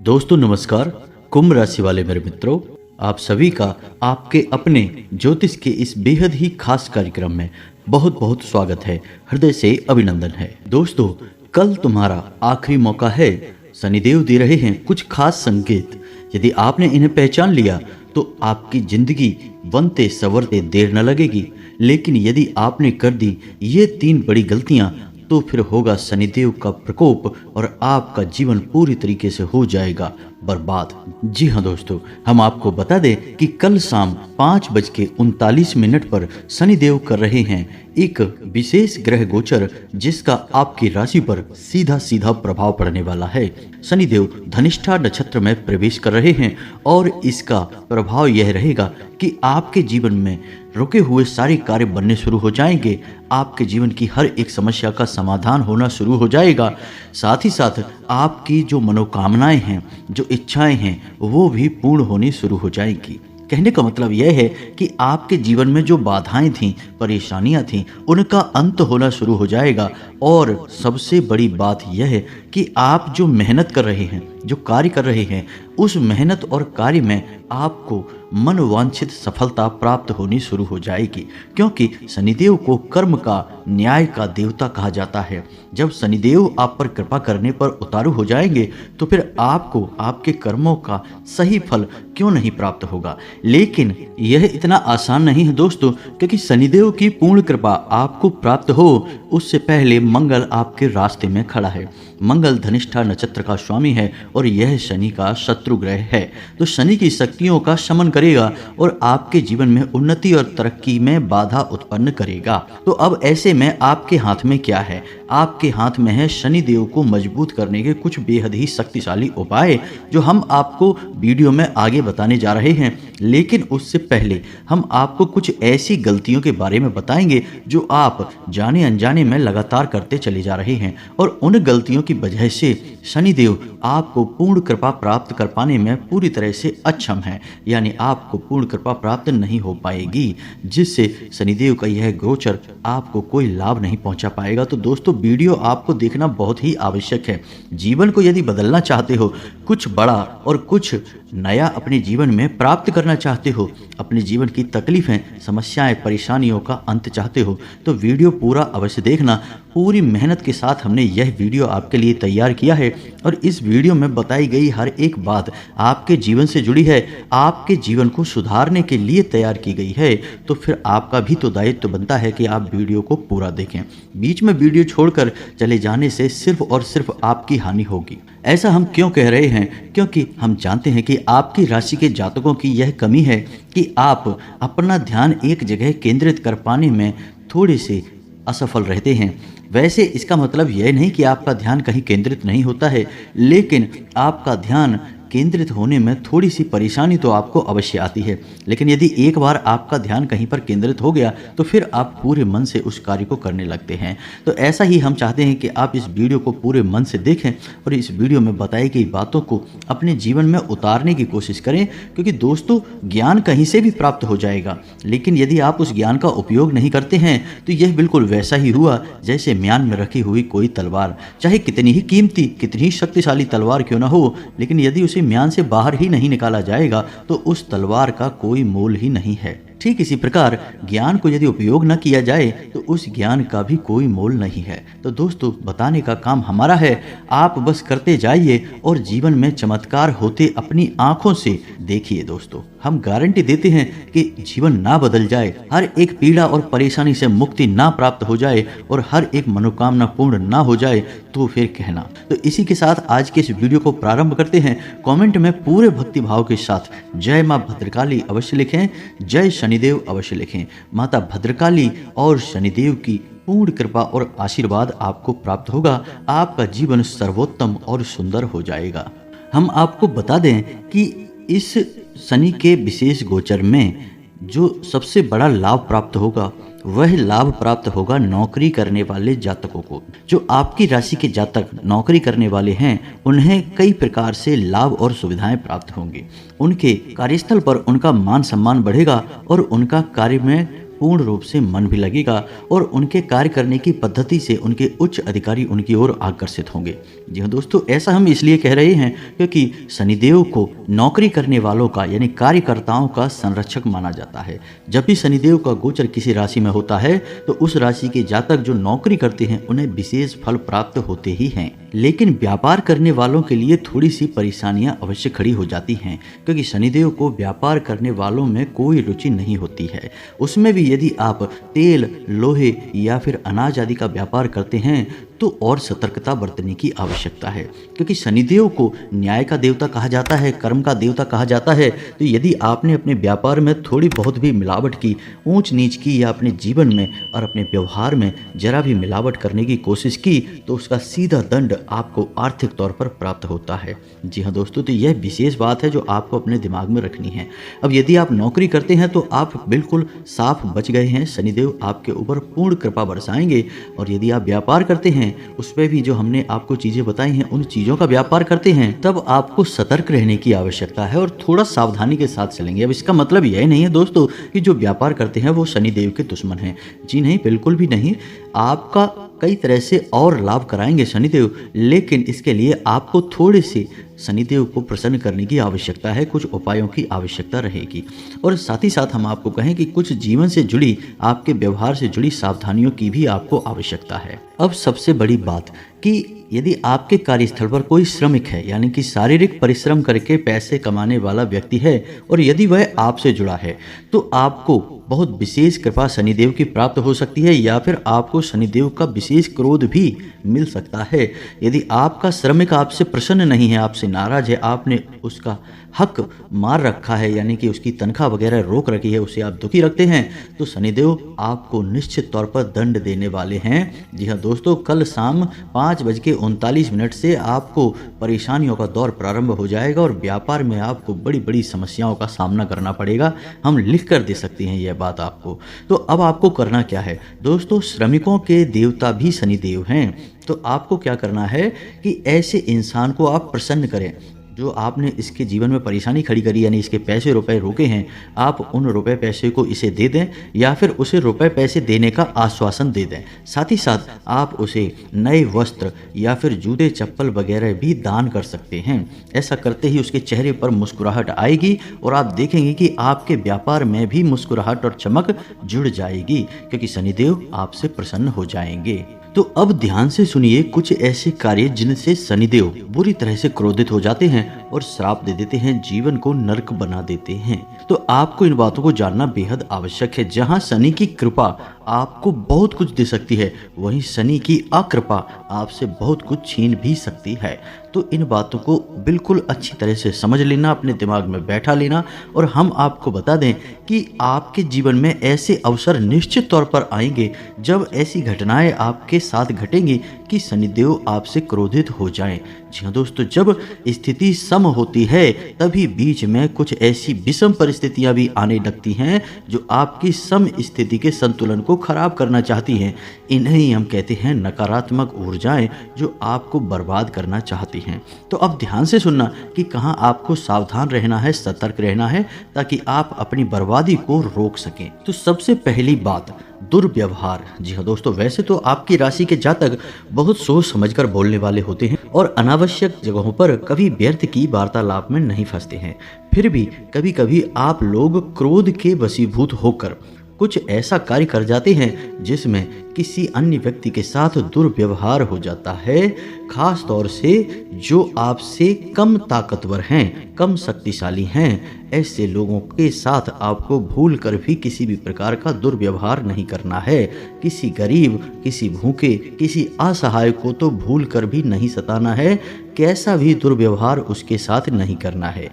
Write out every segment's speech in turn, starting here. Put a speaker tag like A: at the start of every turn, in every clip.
A: दोस्तों नमस्कार। कुंभ राशि वाले मेरे मित्रों, आप सभी का आपके अपने ज्योतिष के इस बेहद ही खास कार्यक्रम में बहुत बहुत स्वागत है, हृदय से अभिनंदन है। दोस्तों, कल तुम्हारा आखिरी मौका है। शनिदेव दे रहे हैं कुछ खास संकेत। यदि आपने इन्हें पहचान लिया तो आपकी जिंदगी बनते संवरते देर न लगेगी, लेकिन यदि आपने कर दी ये 3 बड़ी गलतियां तो फिर होगा शनिदेव का प्रकोप और आपका जीवन पूरी तरीके से हो जाएगा बर्बाद। जी हाँ दोस्तों, हम आपको बता दें कि कल शाम 5:39 पर शनिदेव कर रहे हैं एक विशेष ग्रह गोचर, जिसका आपकी राशि पर सीधा सीधा प्रभाव पड़ने वाला है। शनिदेव धनिष्ठा नक्षत्र में प्रवेश कर रहे हैं और इसका प्रभाव यह रहेगा कि आपके जीवन में रुके हुए सारे कार्य बनने शुरू हो जाएंगे। आपके जीवन की हर एक समस्या का समाधान होना शुरू हो जाएगा। साथ ही साथ आपकी जो मनोकामनाएं हैं, जो इच्छाएं हैं, वो भी पूर्ण होनी शुरू हो जाएंगी। कहने का मतलब यह है कि आपके जीवन में जो बाधाएं थीं, परेशानियां थीं, उनका अंत होना शुरू हो जाएगा। और सबसे बड़ी बात यह है कि आप जो मेहनत कर रहे हैं, जो कार्य कर रहे हैं, उस मेहनत और कार्य में आपको मनोवांछित सफलता प्राप्त होनी शुरू हो जाएगी। क्योंकि शनिदेव को कर्म का, न्याय का देवता कहा जाता है। जब शनिदेव आप पर कृपा करने पर उतारू हो जाएंगे तो फिर आपको आपके कर्मों का सही फल क्यों नहीं प्राप्त होगा। लेकिन यह इतना आसान नहीं है दोस्तों, क्योंकि शनिदेव की पूर्ण कृपा आपको प्राप्त हो उससे पहले मंगल आपके रास्ते में खड़ा है। मंगल धनिष्ठा नक्षत्र का स्वामी है और यह शनि का शत्रु ग्रह है। तो शनि की शक्तियों का शमन करेगा और आपके जीवन में उन्नति और तरक्की में बाधा उत्पन्न करेगा। तो अब ऐसे में आपके हाथ में क्या है? आपके हाथ में है शनिदेव को मजबूत करने के कुछ बेहद ही शक्तिशाली उपाय, जो हम आपको वीडियो में आगे बताने जा रहे हैं। लेकिन उससे पहले हम आपको कुछ ऐसी गलतियों के बारे में बताएंगे जो आप जाने अनजाने में लगातार करते चले जा रहे हैं, और उन गलतियों की वजह से शनिदेव आपको पूर्ण कृपा प्राप्त कर पाने में पूरी तरह से अक्षम है। यानी आपको पूर्ण कृपा प्राप्त नहीं हो पाएगी, जिससे शनिदेव का यह गोचर आपको कोई लाभ नहीं पहुंचा पाएगा। तो दोस्तों, वीडियो आपको देखना बहुत ही आवश्यक है। जीवन को यदि बदलना चाहते हो, कुछ बड़ा और कुछ नया अपने जीवन में प्राप्त करना चाहते हो, अपने जीवन की तकलीफें, समस्याएं, परेशानियों का अंत चाहते हो, तो वीडियो पूरा अवश्य देखना। पूरी मेहनत के साथ हमने यह वीडियो आपके लिए तैयार किया है और इस वीडियो में बताई गई हर एक बात आपके जीवन से जुड़ी है, आपके जीवन को सुधारने के लिए तैयार की गई है। तो फिर आपका भी तो दायित्व बनता है कि आप वीडियो को पूरा देखें। बीच में वीडियो छोड़कर चले जाने से सिर्फ और सिर्फ आपकी हानि होगी। ऐसा हम क्यों कह रहे हैं? क्योंकि हम जानते हैं कि आपकी राशि के जातकों की यह कमी है कि आप अपना ध्यान एक जगह केंद्रित कर पाने में थोड़े से असफल रहते हैं। वैसे इसका मतलब यह नहीं कि आपका ध्यान कहीं केंद्रित नहीं होता है, लेकिन आपका ध्यान केंद्रित होने में थोड़ी सी परेशानी तो आपको अवश्य आती है। लेकिन यदि एक बार आपका ध्यान कहीं पर केंद्रित हो गया तो फिर आप पूरे मन से उस कार्य को करने लगते हैं। तो ऐसा ही हम चाहते हैं कि आप इस वीडियो को पूरे मन से देखें और इस वीडियो में बताई गई बातों को अपने जीवन में उतारने की कोशिश करें। क्योंकि दोस्तों, ज्ञान कहीं से भी प्राप्त हो जाएगा, लेकिन यदि आप उस ज्ञान का उपयोग नहीं करते हैं तो यह बिल्कुल वैसा ही हुआ जैसे म्यान में रखी हुई कोई तलवार। चाहे कितनी ही कीमती, कितनी ही शक्तिशाली तलवार क्यों न हो, लेकिन यदि उसे म्यान से बाहर ही नहीं निकाला जाएगा तो उस तलवार का कोई मोल ही नहीं है। ठीक इसी प्रकार ज्ञान को यदि उपयोग न किया जाए तो उस ज्ञान का भी कोई मोल नहीं है। तो दोस्तों, बताने का काम हमारा है, आप बस करते जाइए और जीवन में चमत्कार होते अपनी आंखों से देखिए। दोस्तों, हम गारंटी देते हैं कि जीवन ना बदल जाए, हर एक पीड़ा और परेशानी से मुक्ति ना प्राप्त हो जाए और हर एक मनोकामना पूर्ण ना हो जाए तो फिर कहना। तो इसी के साथ आज के इस वीडियो को प्रारंभ करते हैं। कमेंट में पूरे भक्ति भाव के साथ जय मां भद्रकाली अवश्य लिखें, जय शनिदेव अवश्य लिखें। माता भद्रकाली और शनिदेव की पूर्ण कृपा और आशीर्वाद आपको प्राप्त होगा। आपका जीवन सर्वोत्तम और सुंदर हो जाएगा। हम आपको बता दें कि इस शनि के विशेष गोचर में जो सबसे बड़ा लाभ प्राप्त होगा वह लाभ प्राप्त होगा नौकरी करने वाले जातकों को। जो आपकी राशि के जातक नौकरी करने वाले हैं, उन्हें कई प्रकार से लाभ और सुविधाएं प्राप्त होंगी। उनके कार्यस्थल पर उनका मान सम्मान बढ़ेगा और उनका कार्य में पूर्ण रूप से मन भी लगेगा और उनके कार्य करने की पद्धति से उनके उच्च अधिकारी उनकी ओर आकर्षित होंगे। जी हाँ दोस्तों, ऐसा हम इसलिए कह रहे हैं क्योंकि शनिदेव को नौकरी करने वालों का यानी कार्यकर्ताओं का संरक्षक माना जाता है। जब भी शनिदेव का गोचर किसी राशि में होता है तो उस राशि के जातक जो नौकरी करते हैं उन्हें विशेष फल प्राप्त होते ही हैं। लेकिन व्यापार करने वालों के लिए थोड़ी सी परेशानियां अवश्य खड़ी हो जाती हैं, क्योंकि शनिदेव को व्यापार करने वालों में कोई रुचि नहीं होती है। उसमें भी यदि आप तेल, लोहे या फिर अनाज आदि का व्यापार करते हैं तो और सतर्कता बरतने की आवश्यकता है, क्योंकि शनिदेव को न्याय का देवता कहा जाता है, कर्म का देवता कहा जाता है। तो यदि आपने अपने व्यापार में थोड़ी बहुत भी मिलावट की, ऊंच नीच की या अपने जीवन में और अपने व्यवहार में जरा भी मिलावट करने की कोशिश की तो उसका सीधा दंड आपको आर्थिक तौर पर प्राप्त होता है। जी हाँ दोस्तों, तो यह विशेष बात है जो आपको अपने दिमाग में रखनी है। अब यदि आप नौकरी करते हैं तो आप बिल्कुल साफ बच गए हैं, शनिदेव आपके ऊपर पूर्ण कृपा बरसाएंगे। और यदि आप व्यापार करते हैं, उसमें भी जो हमने आपको चीजें बताई हैं उन चीजों का व्यापार करते हैं, तब आपको सतर्क रहने की आवश्यकता है और थोड़ा सावधानी के साथ चलेंगे। अब इसका मतलब यह नहीं है दोस्तों कि जो व्यापार करते हैं वो शनिदेव के दुश्मन हैं। जी नहीं, बिल्कुल भी नहीं। आपका कई तरह से और लाभ कराएंगे शनिदेव, लेकिन इसके लिए आपको थोड़े से शनिदेव को प्रसन्न करने की आवश्यकता है, कुछ उपायों की आवश्यकता रहेगी। और साथ ही साथ हम आपको कहें कि कुछ जीवन से जुड़ी, आपके व्यवहार से जुड़ी सावधानियों की भी आपको आवश्यकता है। अब सबसे बड़ी बात कि यदि आपके कार्यस्थल पर कोई श्रमिक है, यानी कि शारीरिक परिश्रम करके पैसे कमाने वाला व्यक्ति है और यदि वह आपसे जुड़ा है, तो आपको बहुत विशेष कृपा शनिदेव की प्राप्त हो सकती है या फिर आपको शनिदेव का विशेष क्रोध भी मिल सकता है। यदि आपका श्रमिक आपसे प्रसन्न नहीं है, आपसे नाराज है, आपने उसका हक मार रखा है, यानी कि उसकी तनख्वाह वगैरह रोक रखी है, उसे आप दुखी रखते हैं, तो शनिदेव आपको निश्चित तौर पर दंड देने वाले हैं। जी हाँ दोस्तों, कल शाम 5:39 से आपको परेशानियों का दौर प्रारंभ हो जाएगा और व्यापार में आपको बड़ी बड़ी समस्याओं का सामना करना पड़ेगा। हम लिख कर दे सकते हैं यह बात आपको। तो अब आपको करना क्या है दोस्तों, श्रमिकों के देवता भी शनिदेव हैं। तो आपको क्या करना है कि ऐसे इंसान को आप प्रसन्न करें जो आपने इसके जीवन में परेशानी खड़ी करी, यानी इसके पैसे रुपए रोके हैं, आप उन रुपए पैसे को इसे दे दें या फिर उसे रुपए पैसे देने का आश्वासन दे दें। साथ ही साथ आप उसे नए वस्त्र या फिर जूते चप्पल वगैरह भी दान कर सकते हैं। ऐसा करते ही उसके चेहरे पर मुस्कुराहट आएगी और आप देखेंगे कि आपके व्यापार में भी मुस्कुराहट और चमक जुड़ जाएगी, क्योंकि शनिदेव आपसे प्रसन्न हो जाएंगे। तो अब ध्यान से सुनिए कुछ ऐसे कार्य जिनसे शनिदेव बुरी तरह से क्रोधित हो जाते हैं और श्राप दे देते हैं, जीवन को नरक बना देते हैं। तो आपको इन बातों को जानना बेहद आवश्यक है। जहां शनि की कृपा आपको बहुत कुछ दे सकती है, वहीं शनि की अकृपा आपसे बहुत कुछ छीन भी सकती है। तो इन बातों को बिल्कुल अच्छी तरह से समझ लेना, अपने दिमाग में बैठा लेना। और हम आपको बता दें कि आपके जीवन में ऐसे अवसर निश्चित तौर पर आएंगे जब ऐसी घटनाएं आपके साथ घटेंगी कि शनिदेव आपसे क्रोधित हो जाएं। जी हाँ दोस्तों, जब स्थिति सम होती है तभी बीच में कुछ ऐसी विषम परिस्थितियां भी आने लगती हैं जो आपकी सम स्थिति के संतुलन को खराब करना चाहती हैं। इन्हें ही हम कहते हैं नकारात्मक ऊर्जाएं जो आपको बर्बाद करना चाहती हैं। तो अब ध्यान से सुनना कि कहाँ आपको सावधान रहना है, सतर्क रहना है, ताकि आप अपनी बर्बादी को रोक सकें। तो सबसे पहली बात, दुर्व्यवहार। जी हाँ दोस्तों, वैसे तो आपकी राशि के जातक बहुत सोच समझकर बोलने वाले होते हैं और अनावश्यक जगहों पर कभी व्यर्थ की वार्तालाप में नहीं फंसते हैं। फिर भी कभी कभी आप लोग क्रोध के वशीभूत होकर कुछ ऐसा कार्य कर जाते हैं जिसमें किसी अन्य व्यक्ति के साथ दुर्व्यवहार हो जाता है, खास तौर से जो आपसे कम ताकतवर हैं, कम शक्तिशाली हैं। ऐसे लोगों के साथ आपको भूल कर भी किसी भी प्रकार का दुर्व्यवहार नहीं करना है। किसी गरीब, किसी भूखे, किसी असहाय को तो भूल कर भी नहीं सताना है। कैसा भी दुर्व्यवहार उसके साथ नहीं करना है।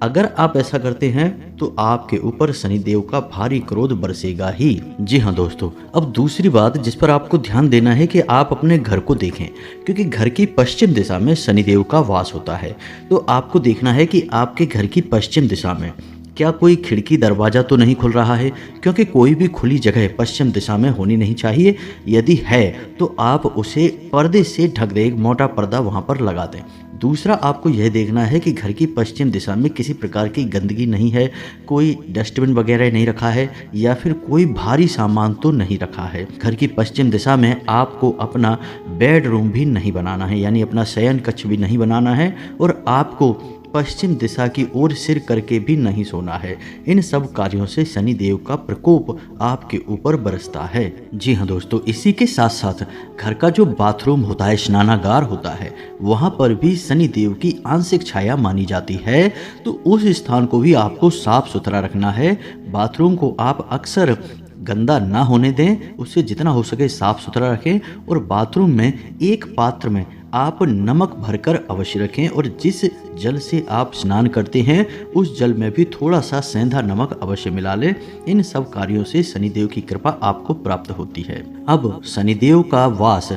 A: अगर आप ऐसा करते हैं तो आपके ऊपर शनिदेव का भारी क्रोध बरसेगा ही। जी हाँ दोस्तों, अब दूसरी बात जिस पर आपको ध्यान देना है कि आप अपने घर को देखें, क्योंकि घर की पश्चिम दिशा में शनिदेव का वास होता है। तो आपको देखना है कि आपके घर की पश्चिम दिशा में क्या कोई खिड़की दरवाज़ा तो नहीं खुल रहा है, क्योंकि कोई भी खुली जगह पश्चिम दिशा में होनी नहीं चाहिए। यदि है तो आप उसे पर्दे से ढक दें, एक मोटा पर्दा वहाँ पर लगा दें। दूसरा, आपको यह देखना है कि घर की पश्चिम दिशा में किसी प्रकार की गंदगी नहीं है, कोई डस्टबिन वगैरह नहीं रखा है या फिर कोई भारी सामान तो नहीं रखा है। घर की पश्चिम दिशा में आपको अपना बेडरूम भी नहीं बनाना है, यानी अपना शयन कक्ष भी नहीं बनाना है, और आपको पश्चिम दिशा की ओर सिर करके भी नहीं सोना है। इन सब कार्यों से शनिदेव का प्रकोप आपके ऊपर बरसता है। जी हाँ दोस्तों, इसी के साथ साथ घर का जो बाथरूम होता है, स्नानागार होता है, वहाँ पर भी शनिदेव की आंशिक छाया मानी जाती है। तो उस स्थान को भी आपको साफ सुथरा रखना है। बाथरूम को आप अक्सर गंदा ना होने दें, उससे जितना हो सके साफ सुथरा रखें, और बाथरूम में एक पात्र में आप नमक भरकर अवश्य रखें, और जिस जल से आप स्नान करते हैं उस जल में भी थोड़ा सा सेंधा नमक अवश्य मिला लें। इन सब कार्यों से शनिदेव की कृपा आपको प्राप्त होती है। अब शनिदेव का वास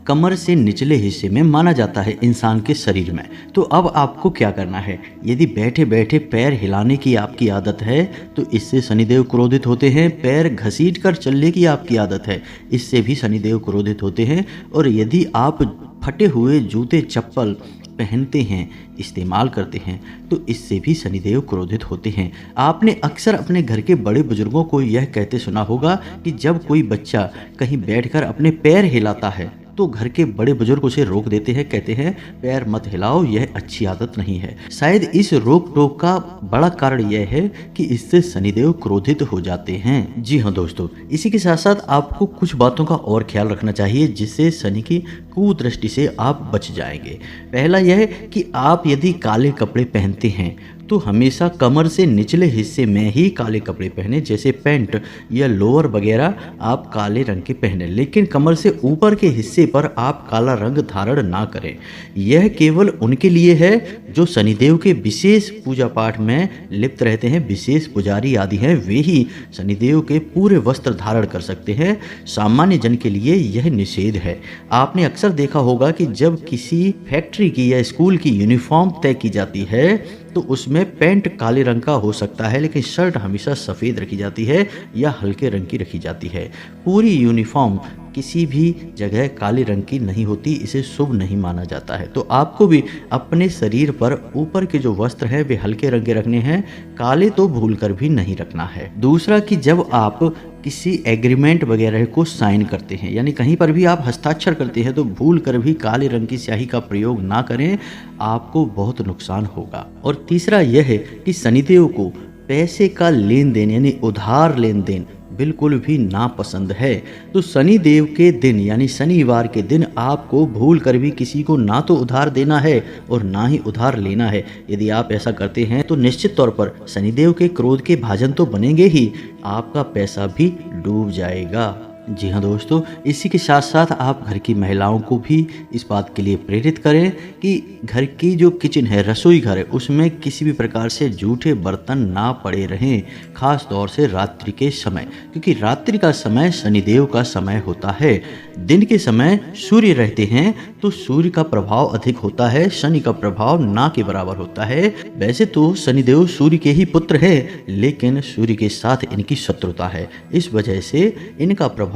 A: कमर से निचले हिस्से में माना जाता है इंसान के शरीर में। तो अब आपको क्या करना है, यदि बैठे बैठे पैर हिलाने की आपकी आदत है तो इससे शनिदेव क्रोधित होते हैं। पैर घसीट कर चलने की आपकी आदत है, इससे भी शनिदेव क्रोधित होते हैं। और यदि आप फटे हुए जूते चप्पल पहनते हैं, इस्तेमाल करते हैं, तो इससे भी शनिदेव क्रोधित होते हैं। आपने अक्सर अपने घर के बड़े बुजुर्गों को यह कहते सुना होगा कि जब कोई बच्चा कहीं बैठकर अपने पैर हिलाता है तो घर के बड़े बुजुर्ग उसे रोक देते हैं, कहते हैं पैर मत हिलाओ, यह अच्छी आदत नहीं है। शायद इस रोक टोक का बड़ा कारण यह है कि इससे शनिदेव क्रोधित हो जाते हैं। जी हाँ दोस्तों, इसी के साथ साथ आपको कुछ बातों का और ख्याल रखना चाहिए जिससे शनि की कुदृष्टि से आप बच जाएंगे। पहला यह कि आप यदि काले कपड़े पहनते हैं तो हमेशा कमर से निचले हिस्से में ही काले कपड़े पहने, जैसे पैंट या लोअर वगैरह आप काले रंग के पहने, लेकिन कमर से ऊपर के हिस्से पर आप काला रंग धारण ना करें। यह केवल उनके लिए है जो शनिदेव के विशेष पूजा पाठ में लिप्त रहते हैं। विशेष पुजारी आदि हैं, वे ही शनिदेव के पूरे वस्त्र धारण कर सकते हैं। सामान्य जन के लिए यह निषेध है। आपने अक्सर देखा होगा कि जब किसी फैक्ट्री की या स्कूल की यूनिफॉर्म तय की जाती है तो उसमें पैंट काले रंग का हो सकता है, लेकिन शर्ट हमेशा सफ़ेद रखी जाती है या हल्के रंग की रखी जाती है। पूरी यूनिफॉर्म किसी भी जगह काले रंग की नहीं होती, इसे शुभ नहीं माना जाता है। तो आपको भी अपने शरीर पर ऊपर के जो वस्त्र हैं वे हल्के रंग के रखने हैं, काले तो भूलकर भी नहीं रखना है। दूसरा कि जब आप किसी एग्रीमेंट वगैरह को साइन करते हैं, यानी कहीं पर भी आप हस्ताक्षर करते हैं, तो भूल कर भी काले रंग की स्याही का प्रयोग ना करें, आपको बहुत नुकसान होगा। और तीसरा यह है कि शनिदेव को पैसे का लेन देन यानी उधार लेन देन बिल्कुल भी नापसंद है। तो शनि देव के दिन यानी शनिवार के दिन आपको भूल कर भी किसी को ना तो उधार देना है और ना ही उधार लेना है। यदि आप ऐसा करते हैं तो निश्चित तौर पर शनिदेव के क्रोध के भाजन तो बनेंगे ही, आपका पैसा भी डूब जाएगा। जी हाँ दोस्तों, इसी के साथ साथ आप घर की महिलाओं को भी इस बात के लिए प्रेरित करें कि घर की जो किचन है, रसोई घर है, उसमें किसी भी प्रकार से जूठे बर्तन ना पड़े रहें, खास तौर से रात्रि के समय, क्योंकि रात्रि का समय शनिदेव का समय होता है। दिन के समय सूर्य रहते हैं तो सूर्य का प्रभाव अधिक होता है, शनि का प्रभाव ना के बराबर होता है। वैसे तो शनिदेव सूर्य के ही पुत्र है, लेकिन सूर्य के साथ इनकी शत्रुता है, इस वजह से इनका प्रभाव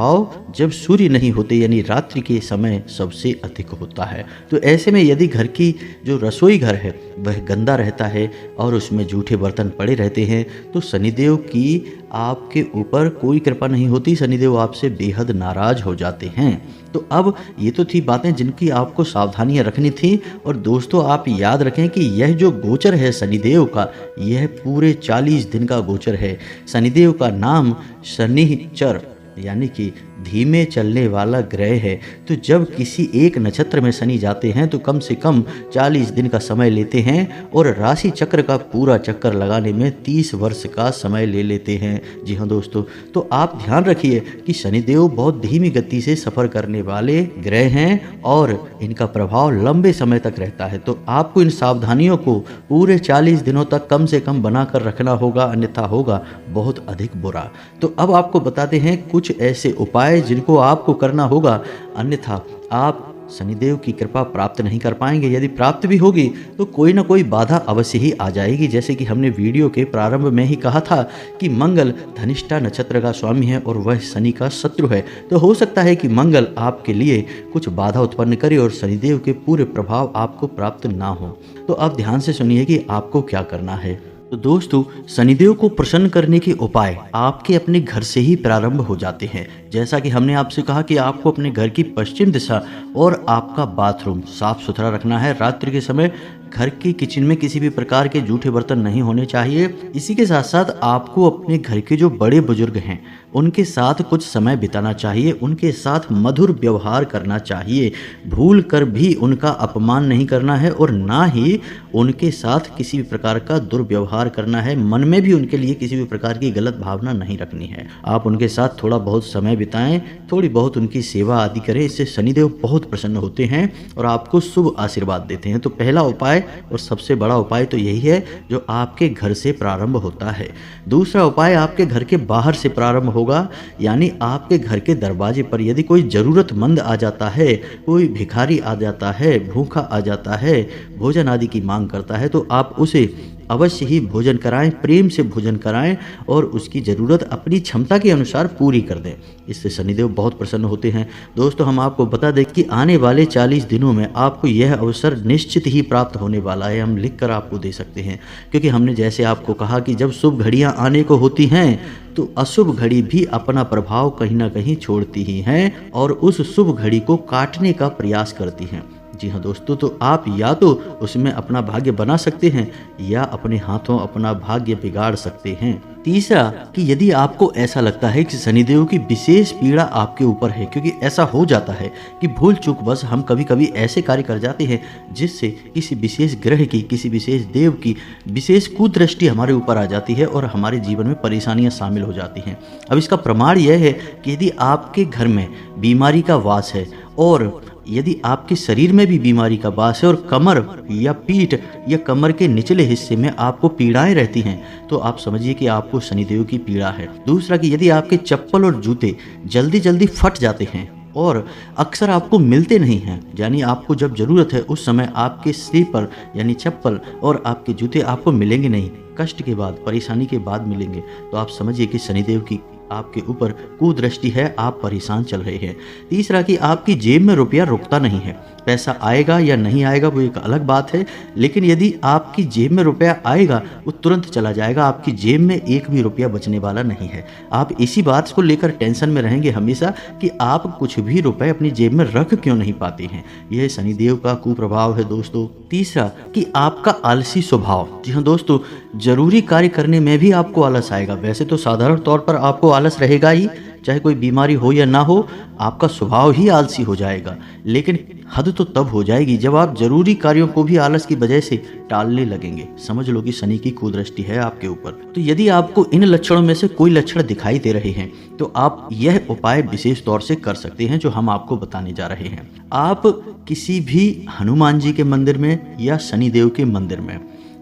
A: जब सूर्य नहीं होते यानी रात्रि के समय सबसे अधिक होता है। तो ऐसे में यदि घर की जो रसोई घर है वह गंदा रहता है और उसमें जूठे बर्तन पड़े रहते हैं तो शनिदेव की आपके ऊपर कोई कृपा नहीं होती, शनिदेव आपसे बेहद नाराज हो जाते हैं। तो अब ये तो थी बातें जिनकी आपको सावधानियां रखनी थी। और दोस्तों आप याद रखें कि यह जो गोचर है शनिदेव का, यह पूरे 40 दिन का गोचर है। शनिदेव का नाम शनिचर यानी कि धीमे चलने वाला ग्रह है। तो जब किसी एक नक्षत्र में शनि जाते हैं तो कम से कम 40 दिन का समय लेते हैं और राशि चक्र का पूरा चक्कर लगाने में 30 वर्ष का समय ले लेते हैं। जी हाँ दोस्तों, तो आप ध्यान रखिए कि शनिदेव बहुत धीमी गति से सफ़र करने वाले ग्रह हैं और इनका प्रभाव लंबे समय तक रहता है। तो आपको इन सावधानियों को पूरे 40 दिनों तक कम से कम बना कर रखना होगा, अन्यथा होगा बहुत अधिक बुरा। तो अब आपको बताते हैं कुछ ऐसे उपाय जिनको आपको करना होगा, अन्यथा आप शनिदेव की कृपा प्राप्त नहीं कर पाएंगे। यदि प्राप्त भी होगी तो कोई ना कोई बाधा अवश्य ही आ जाएगी। जैसे कि हमने वीडियो के प्रारंभ में ही कहा था कि मंगल धनिष्ठा नक्षत्र का स्वामी है और वह शनि का शत्रु है। तो हो सकता है कि मंगल आपके लिए कुछ बाधा उत्पन्न करे और शनिदेव के पूरे प्रभाव आपको प्राप्त ना हो। तो आप ध्यान से सुनिए कि आपको क्या करना है। तो दोस्तों, शनिदेव को प्रसन्न करने के उपाय आपके अपने घर से ही प्रारंभ हो जाते हैं। जैसा कि हमने आपसे कहा कि आपको अपने घर की पश्चिम दिशा और आपका बाथरूम साफ सुथरा रखना है। रात्रि के समय घर के किचन में किसी भी प्रकार के जूठे बर्तन नहीं होने चाहिए। इसी के साथ साथ आपको अपने घर के जो बड़े बुजुर्ग हैं उनके साथ कुछ समय बिताना चाहिए, उनके साथ मधुर व्यवहार करना चाहिए। भूल कर भी उनका अपमान नहीं करना है और ना ही उनके साथ किसी भी प्रकार का दुर्व्यवहार करना है। मन में भी उनके लिए किसी भी प्रकार की गलत भावना नहीं रखनी है। आप उनके साथ थोड़ा बहुत समय बिताएं, थोड़ी बहुत उनकी सेवा आदि करें। इससे शनिदेव बहुत प्रसन्न होते हैं और आपको शुभ आशीर्वाद देते हैं। तो पहला उपाय और सबसे बड़ा उपाय तो यही है जो आपके घर से प्रारंभ होता है। दूसरा उपाय आपके घर के बाहर से प्रारंभ होगा, यानी आपके घर के दरवाजे पर यदि कोई जरूरतमंद आ जाता है, कोई भिखारी आ जाता है, भूखा आ जाता है, भोजन आदि की मांग करता है, तो आप उसे अवश्य ही भोजन कराएं, प्रेम से भोजन कराएं और उसकी ज़रूरत अपनी क्षमता के अनुसार पूरी कर दें। इससे शनिदेव बहुत प्रसन्न होते हैं। दोस्तों, हम आपको बता दें कि आने वाले 40 दिनों में आपको यह अवसर निश्चित ही प्राप्त होने वाला है। हम लिख कर आपको दे सकते हैं, क्योंकि हमने जैसे आपको कहा कि जब शुभ घड़ियां आने को होती हैं तो अशुभ घड़ी भी अपना प्रभाव कहीं ना कहीं छोड़ती ही हैं और उस शुभ घड़ी को काटने का प्रयास करती हैं। जी हाँ दोस्तों, तो आप या तो उसमें अपना भाग्य बना सकते हैं या अपने हाथों अपना भाग्य बिगाड़ सकते हैं। तीसरा, कि यदि आपको ऐसा लगता है कि शनिदेव की विशेष पीड़ा आपके ऊपर है, क्योंकि ऐसा हो जाता है कि भूल चूक बस हम कभी कभी ऐसे कार्य कर जाते हैं जिससे किसी विशेष ग्रह की, किसी विशेष देव की विशेष कुदृष्टि हमारे ऊपर आ जाती है और हमारे जीवन में परेशानियां शामिल हो जाती हैं। अब इसका प्रमाण यह है कि यदि आपके घर में बीमारी का वास है और यदि आपके शरीर में भी बीमारी का वास है और कमर या पीठ या कमर के निचले हिस्से में आपको पीड़ाएं रहती हैं, तो आप समझिए कि आपको शनिदेव की पीड़ा है। दूसरा, कि यदि आपके चप्पल और जूते जल्दी जल्दी फट जाते हैं और अक्सर आपको मिलते नहीं हैं, यानी आपको जब ज़रूरत है उस समय आपके स्लीपर यानी चप्पल और आपके जूते आपको मिलेंगे नहीं, कष्ट के बाद, परेशानी के बाद मिलेंगे, तो आप समझिए कि शनिदेव की आपके ऊपर कुदृष्टि है, आप परेशान चल रहे हैं। तीसरा, कि आपकी जेब में रुपया रुकता नहीं है। पैसा आएगा या नहीं आएगा वो एक अलग बात है, लेकिन यदि आपकी जेब में रुपया आएगा वो तुरंत चला जाएगा, आपकी जेब में एक भी रुपया बचने वाला नहीं है। आप इसी बात को लेकर टेंशन में रहेंगे हमेशा कि आप कुछ भी रुपए अपनी जेब में रख क्यों नहीं पाते हैं। यह शनिदेव का कुप्रभाव है दोस्तों। तीसरा, कि आपका आलसी स्वभाव। जी हाँ दोस्तों, जरूरी कार्य करने में भी आपको आलस आएगा। वैसे तो साधारण तौर पर आपको आलस रहेगा ही, चाहे कोई बीमारी हो या ना हो, आपका स्वभाव ही आलसी हो जाएगा। लेकिन हद तो तब हो जाएगी जब आप जरूरी कार्यों को भी आलस की वजह से टालने लगेंगे। समझ लो कि शनि की कुदृष्टि है आपके ऊपर। तो यदि आपको इन लक्षणों में से कोई लक्षण दिखाई दे रहे हैं तो आप यह उपाय विशेष तौर से कर सकते हैं जो हम आपको बताने जा रहे हैं। आप किसी भी हनुमान जी के मंदिर में या शनिदेव के मंदिर में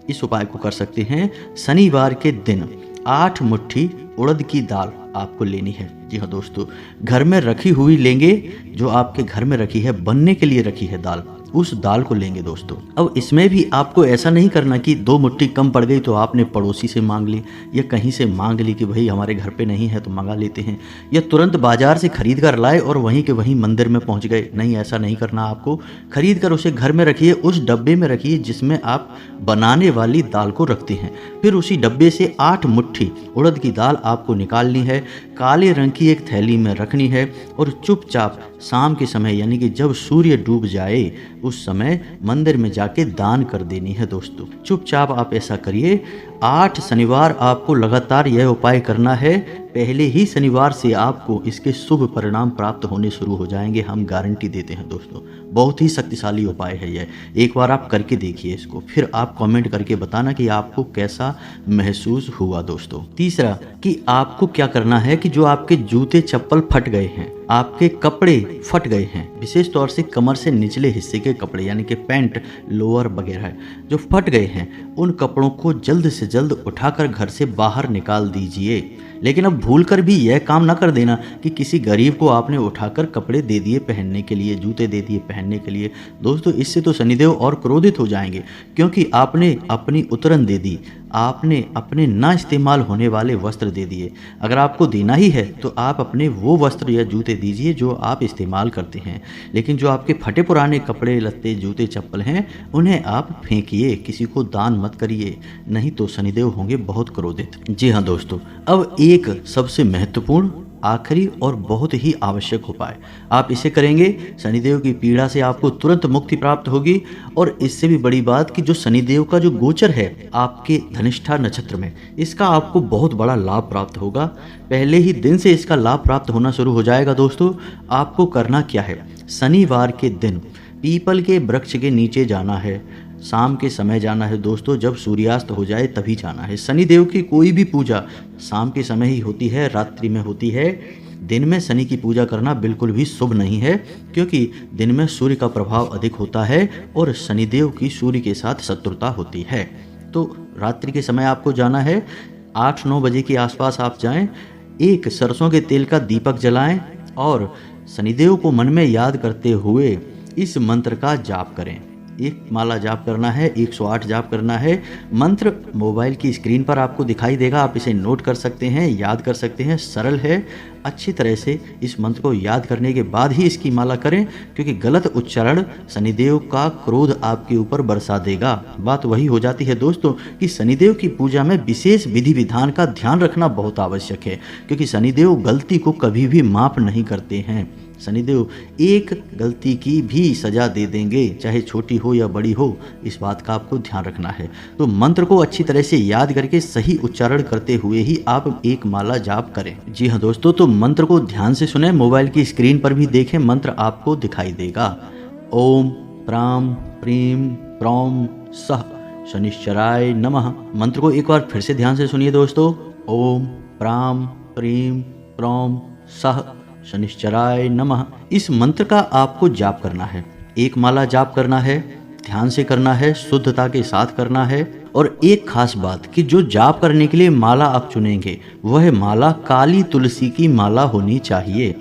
A: इस उपाय को कर सकते हैं। शनिवार के दिन 8 मुट्ठी उड़द की दाल आपको लेनी है। जी हाँ दोस्तों, घर में रखी हुई लेंगे, जो आपके घर में रखी है, बनने के लिए रखी है दाल, उस दाल को लेंगे दोस्तों। अब इसमें भी आपको ऐसा नहीं करना कि 2 मुट्ठी कम पड़ गई तो आपने पड़ोसी से मांग ली या कहीं से मांग ली कि भाई हमारे घर पे नहीं है तो मंगा लेते हैं, या तुरंत बाजार से खरीद कर लाए और वहीं के वहीं मंदिर में पहुंच गए। नहीं, ऐसा नहीं करना आपको। खरीद कर उसे घर में रखिए, उस डब्बे में रखिए जिसमें आप बनाने वाली दाल को रखते हैं। फिर उसी डब्बे से 8 मुट्ठी उड़द की दाल आपको निकालनी है, काले रंग की एक थैली में रखनी है और चुपचाप शाम के समय यानी कि जब सूर्य डूब जाए उस समय मंदिर में जाके दान कर देनी है दोस्तों। चुपचाप आप ऐसा करिए। 8 शनिवार आपको लगातार यह उपाय करना है। पहले ही शनिवार से आपको इसके शुभ परिणाम प्राप्त होने शुरू हो जाएंगे, हम गारंटी देते हैं दोस्तों। बहुत ही शक्तिशाली उपाय है यह। एक बार आप करके देखिए इसको, फिर आप कमेंट करके बताना कि आपको कैसा महसूस हुआ दोस्तों। तीसरा, कि आपको क्या करना है कि जो आपके जूते चप्पल फट गए हैं, आपके कपड़े फट गए हैं, विशेष तौर से कमर से निचले हिस्से के कपड़े यानी कि पैंट, लोअर वगैरह जो फट गए हैं, उन कपड़ों को जल्द से जल्द उठाकर घर से बाहर निकाल दीजिए। लेकिन अब भूलकर भी यह काम ना कर देना कि किसी गरीब को आपने उठाकर कपड़े दे दिए पहनने के लिए, जूते दे दिए पहनने पहनने के लिए। दोस्तों इससे तो शनिदेव और क्रोधित हो जाएंगे, क्योंकि आपने अपनी उतरन दे दी, आपने अपने ना इस्तेमाल होने वाले वस्त्र दे दिए। अगर आपको देना ही है तो आप अपने वो वस्त्र या जूते दीजिए जो आप इस्तेमाल करते हैं, लेकिन जो आपके फटे पुराने कपड़े लत्ते जूते चप्पल हैं उन्हें आप फेंकिए, किसी को दान मत करिए, नहीं तो शनिदेव होंगे बहुत क्रोधित। जी हाँ दोस्तों, अब एक सबसे महत्वपूर्ण, आखिरी और बहुत ही आवश्यक उपाय, आप इसे करेंगे शनिदेव की पीड़ा से आपको तुरंत मुक्ति प्राप्त होगी। और इससे भी बड़ी बात कि जो शनिदेव का जो गोचर है आपके धनिष्ठा नक्षत्र में, इसका आपको बहुत बड़ा लाभ प्राप्त होगा। पहले ही दिन से इसका लाभ प्राप्त होना शुरू हो जाएगा। दोस्तों आपको करना क्या है, शनिवार के दिन पीपल के वृक्ष के नीचे जाना है, शाम के समय जाना है दोस्तों, जब सूर्यास्त हो जाए तभी जाना है। शनिदेव की कोई भी पूजा शाम के समय ही होती है, रात्रि में होती है। दिन में शनि की पूजा करना बिल्कुल भी शुभ नहीं है, क्योंकि दिन में सूर्य का प्रभाव अधिक होता है और शनिदेव की सूर्य के साथ शत्रुता होती है। तो रात्रि के समय आपको जाना है, 8-9 बजे के आसपास आप जाएं, एक सरसों के तेल का दीपक जलाएं और शनिदेव को मन में याद करते हुए इस मंत्र का जाप करें। एक माला जाप करना है, 108 जाप करना है। मंत्र मोबाइल की स्क्रीन पर आपको दिखाई देगा, आप इसे नोट कर सकते हैं, याद कर सकते हैं, सरल है। अच्छी तरह से इस मंत्र को याद करने के बाद ही इसकी माला करें, क्योंकि गलत उच्चारण शनिदेव का क्रोध आपके ऊपर बरसा देगा। बात वही हो जाती है दोस्तों कि शनिदेव की पूजा में विशेष विधि विधान का ध्यान रखना बहुत आवश्यक है, क्योंकि शनिदेव गलती को कभी भी माफ नहीं करते हैं। शनिदेव एक गलती की भी सजा दे देंगे, चाहे छोटी हो या बड़ी हो, इस बात का आपको ध्यान रखना है। तो मंत्र को अच्छी तरह से याद करके सही उच्चारण करते हुए ही आप एक माला जाप करें। जी हाँ दोस्तों, तो मंत्र को ध्यान से सुने, मोबाइल की स्क्रीन पर भी देखें, मंत्र आपको दिखाई देगा। ओम प्राम प्रीम प्रौम सह शनिश्चराय नमः। मंत्र को एक बार फिर से ध्यान से सुनिए दोस्तों। ओम प्राम प्रीम प्रौम सह शनिश्चराय नमः। इस मंत्र का आपको जाप करना है, एक माला जाप करना है, ध्यान से करना है, शुद्धता के साथ करना है। और एक खास बात कि जो जाप करने के लिए माला आप चुनेंगे वह माला काली तुलसी की माला होनी चाहिए।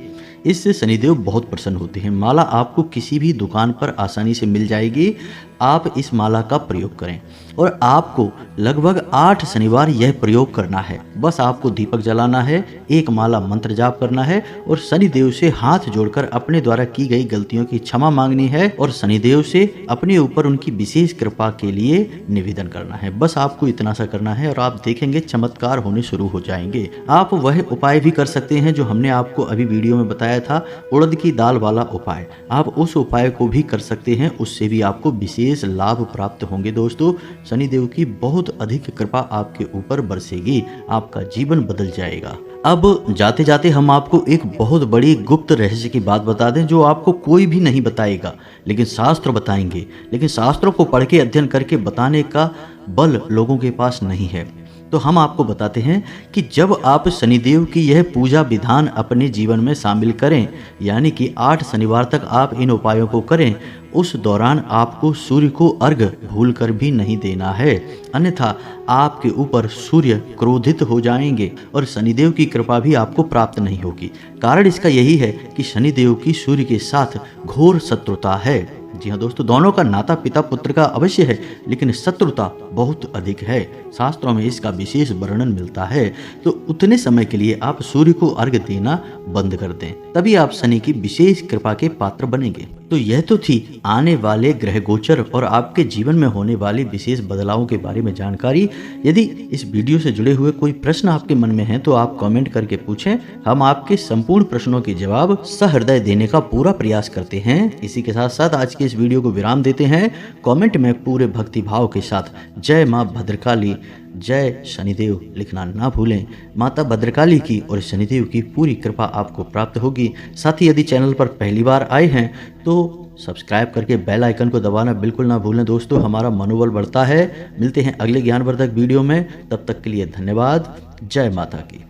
A: इससे शनिदेव बहुत प्रसन्न होते हैं। माला आपको किसी भी दुकान पर आसानी से मिल जाएगी, आप इस माला का प्रयोग करें। और आपको लगभग 8 शनिवार यह प्रयोग करना है। बस आपको दीपक जलाना है, एक माला मंत्र जाप करना है और शनिदेव से हाथ जोड़कर अपने द्वारा की गई गलतियों की क्षमा मांगनी है और शनिदेव से अपने ऊपर उनकी विशेष कृपा के लिए निवेदन करना है। बस आपको इतना सा करना है और आप देखेंगे चमत्कार होने शुरू हो जाएंगे। आप वह उपाय भी कर सकते हैं जो हमने आपको अभी वीडियो में बताया था, उड़द की दाल वाला उपाय। आप उस उपाय को भी कर सकते हैं, उससे भी आपको विशेष लाभ प्राप्त होंगे। दोस्तों शनिदेव की बहुत अधिक कृपा आपके ऊपर बरसेगी, आपका जीवन बदल जाएगा। अब जाते जाते हम आपको एक बहुत बड़ी गुप्त रहस्य की बात बता दें, जो आपको कोई भी नहीं बताएगा, लेकिन शास्त्र बताएंगे। लेकिन शास्त्रों को पढ़ के अध्ययन करके बताने का बल लोगों के पास नहीं है। तो हम आपको बताते हैं कि जब आप शनिदेव की यह पूजा विधान अपने जीवन में शामिल करें, यानी कि 8 शनिवार तक आप इन उपायों को करें, उस दौरान आपको सूर्य को अर्घ्य भूलकर भी नहीं देना है, अन्यथा आपके ऊपर सूर्य क्रोधित हो जाएंगे और शनिदेव की कृपा भी आपको प्राप्त नहीं होगी। कारण इसका यही है कि शनिदेव की सूर्य के साथ घोर शत्रुता है। जी हाँ दोस्तों, दोनों का नाता पिता पुत्र का अवश्य है, लेकिन शत्रुता बहुत अधिक है। शास्त्रों में इसका विशेष वर्णन मिलता है। तो उतने समय के लिए आप सूर्य को अर्घ्य देना बंद कर दें, तभी आप शनि की विशेष कृपा के पात्र बनेंगे। तो यह तो थी आने वाले ग्रह गोचर और आपके जीवन में होने वाले विशेष बदलावों के बारे में जानकारी। यदि इस वीडियो से जुड़े हुए कोई प्रश्न आपके मन में है तो आप कमेंट करके पूछें, हम आपके संपूर्ण प्रश्नों के जवाब सहृदय देने का पूरा प्रयास करते हैं। इसी के साथ साथ आज के इस वीडियो को विराम देते हैं। कमेंट में पूरे भक्ति भाव के साथ जय माँ भद्रकाली, जय शनिदेव लिखना ना भूलें। माता भद्रकाली की और शनिदेव की पूरी कृपा आपको प्राप्त होगी। साथ ही यदि चैनल पर पहली बार आए हैं तो सब्सक्राइब करके बेल आइकन को दबाना बिल्कुल ना भूलें दोस्तों, हमारा मनोबल बढ़ता है। मिलते हैं अगले ज्ञानवर्धक वीडियो में, तब तक के लिए धन्यवाद। जय माता की।